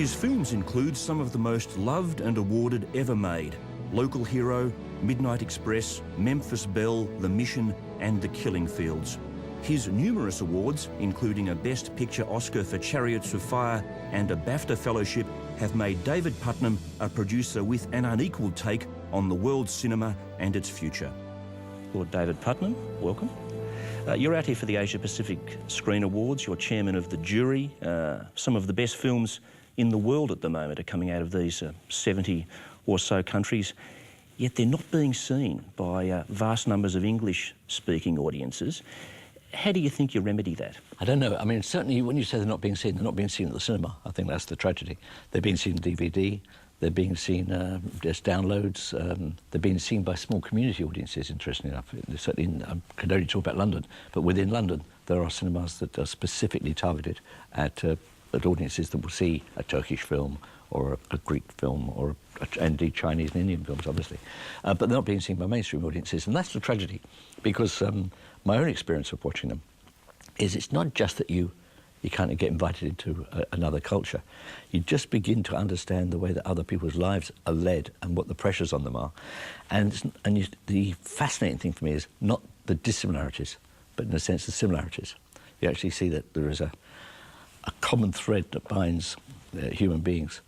His films include some of the most loved and awarded ever made: Local Hero, Midnight Express, Memphis Belle, The Mission and The Killing Fields. His numerous awards, including a Best Picture Oscar for Chariots of Fire and a BAFTA Fellowship, have made David Puttnam a producer with an unequalled take on the world's cinema and its future. Lord David Puttnam, welcome. You're out here for the Asia Pacific Screen Awards. You're chairman of the jury. Some of the best films in the world at the moment are coming out of these 70 or so countries, yet they're not being seen by vast numbers of English-speaking audiences. How do you think you remedy that? I don't know. I mean, certainly when you say they're not being seen at the cinema. I think that's the tragedy. They're being seen on DVD, they're being seen as downloads, they're being seen by small community audiences, interestingly enough. Certainly, I could only talk about London, but within London, there are cinemas that are specifically targeted at audiences that will see a Turkish film or a Greek film or indeed Chinese and Indian films, obviously. But they're not being seen by mainstream audiences, and that's the tragedy, because my own experience of watching them is it's not just that you kind of get invited into another culture. You just begin to understand the way that other people's lives are led and what the pressures on them are. The fascinating thing for me is not the dissimilarities, but in a sense the similarities. You actually see that there is a common thread that binds human beings.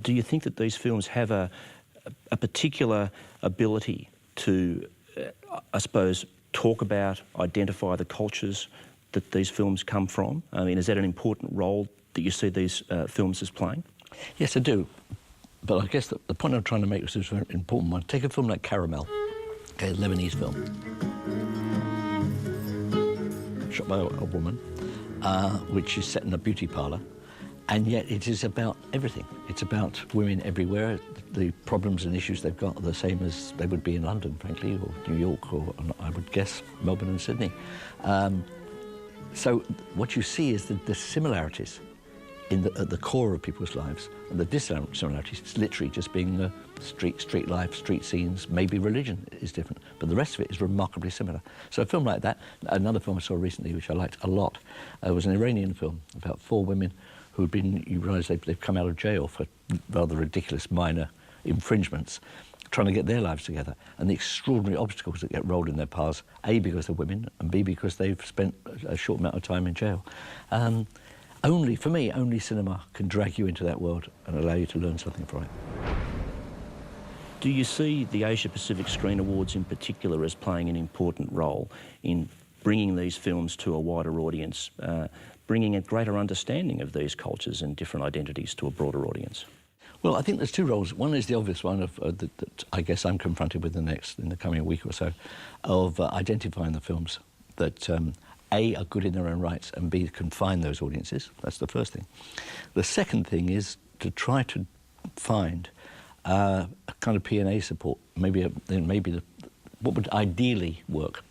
Do you think that these films have a particular ability to, I suppose, talk about, identify the cultures that these films come from? I mean, is that an important role that you see these films as playing? Yes, I do. But I guess the point I'm trying to make is a very important one. Take a film like Caramel, a Lebanese film, shot by a woman, which is set in a beauty parlour, and yet it is about everything. It's about women everywhere. The problems and issues they've got are the same as they would be in London, frankly, or New York, or I would guess Melbourne and Sydney. So what you see is the similarities at the core of people's lives, and the dissimilarities, it's literally just being street life, street scenes, maybe religion is different, but the rest of it is remarkably similar. So a film like that, another film I saw recently, which I liked a lot, was an Iranian film about 4 women who had been, you realise they've come out of jail for rather ridiculous minor infringements, trying to get their lives together, and the extraordinary obstacles that get rolled in their paths, A, because they're women, and B, because they've spent a short amount of time in jail. For me, only cinema can drag you into that world and allow you to learn something from it. Do you see the Asia Pacific Screen Awards in particular as playing an important role in bringing these films to a wider audience, bringing a greater understanding of these cultures and different identities to a broader audience? Well, I think there's 2 roles. One is the obvious one that I guess I'm confronted with in the coming week or so, of identifying the films that A, are good in their own rights, and B, can find those audiences. That's the first thing. The second thing is to try to find a kind of P&A support. What would ideally work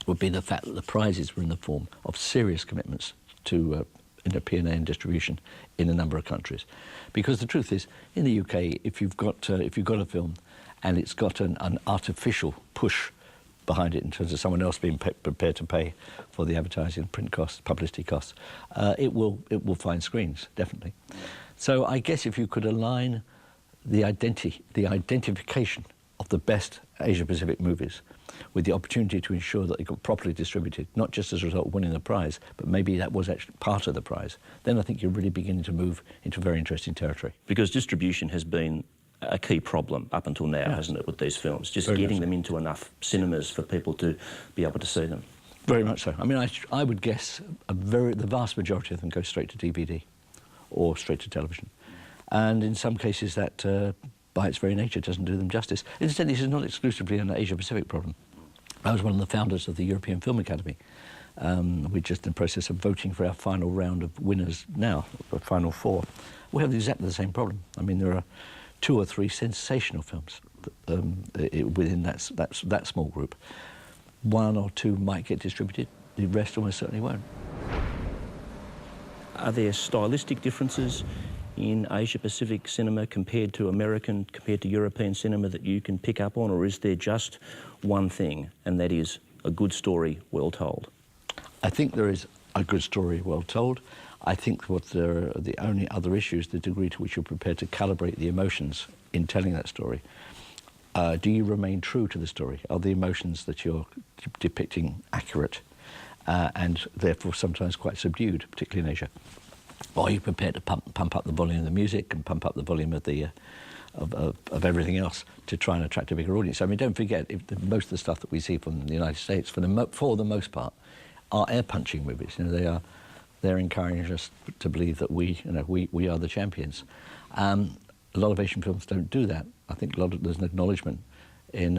would be the fact that the prizes were in the form of serious commitments to P&A and distribution in a number of countries, because the truth is, in the UK, if you've got a film and it's got an artificial push behind it in terms of someone else being prepared to pay for the advertising, print costs, publicity costs, it will find screens, definitely. So I guess if you could align the identification of the best Asia-Pacific movies with the opportunity to ensure that they got properly distributed, not just as a result of winning the prize, but maybe that was actually part of the prize, then I think you're really beginning to move into very interesting territory. Because distribution has been a key problem up until now, hasn't it, with these films? Just very getting them into enough cinemas for people to be able to see them. Very much so. I mean, I would guess the vast majority of them go straight to DVD or straight to television. And in some cases that, by its very nature, doesn't do them justice. Incidentally, this is not exclusively an Asia-Pacific problem. I was one of the founders of the European Film Academy. We're just in the process of voting for our final round of winners now, the final 4. We have exactly the same problem. I mean, there are 2 or 3 sensational films within that small group. 1 or 2 might get distributed, the rest almost certainly won't. Are there stylistic differences in Asia-Pacific cinema compared to American, compared to European cinema that you can pick up on, or is there just one thing, and that is a good story well told? I think there is a good story well told. I think the only other issue is the degree to which you're prepared to calibrate the emotions in telling that story. Do you remain true to the story? Are the emotions that you're depicting accurate and therefore sometimes quite subdued, particularly in Asia? Or are you prepared to pump up the volume of the music and pump up the volume of the of everything else to try and attract a bigger audience? I mean, don't forget, most of the stuff that we see from the United States, for the most part, are air-punching movies. You know, they're encouraging us to believe that we are the champions. A lot of Asian films don't do that. I think there's an acknowledgement in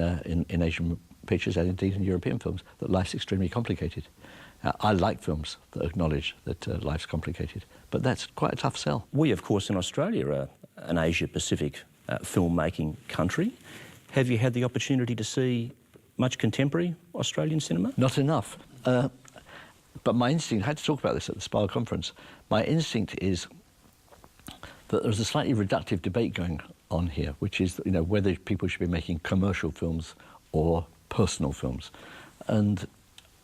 Asian pictures and indeed in European films that life's extremely complicated. I like films that acknowledge that life's complicated, but that's quite a tough sell. We, of course, in Australia are an Asia-Pacific filmmaking country. Have you had the opportunity to see much contemporary Australian cinema? Not enough. But my instinct, I had to talk about this at the SPA conference, my instinct is that there's a slightly reductive debate going on here, which is, you know, whether people should be making commercial films or personal films. And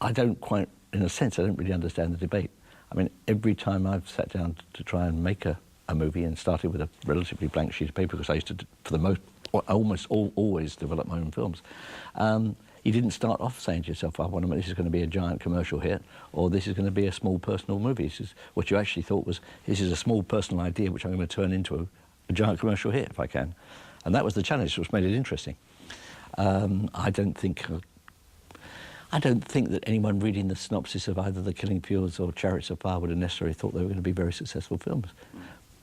I don't quite, in a sense, I don't really understand the debate. I mean, every time I've sat down to try and make a movie and started with a relatively blank sheet of paper, because I used to, always develop my own films, you didn't start off saying to yourself, I want to, this is going to be a giant commercial hit, or this is going to be a small personal movie. What you actually thought was, this is a small personal idea which I'm going to turn into a giant commercial hit if I can. And that was the challenge, which made it interesting. I don't think that anyone reading the synopsis of either The Killing Fields or Chariots of Fire would have necessarily thought they were going to be very successful films.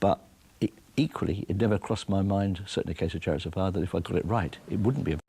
But equally, it never crossed my mind, certainly in the case of Chariots of Fire, that if I got it right, it wouldn't be a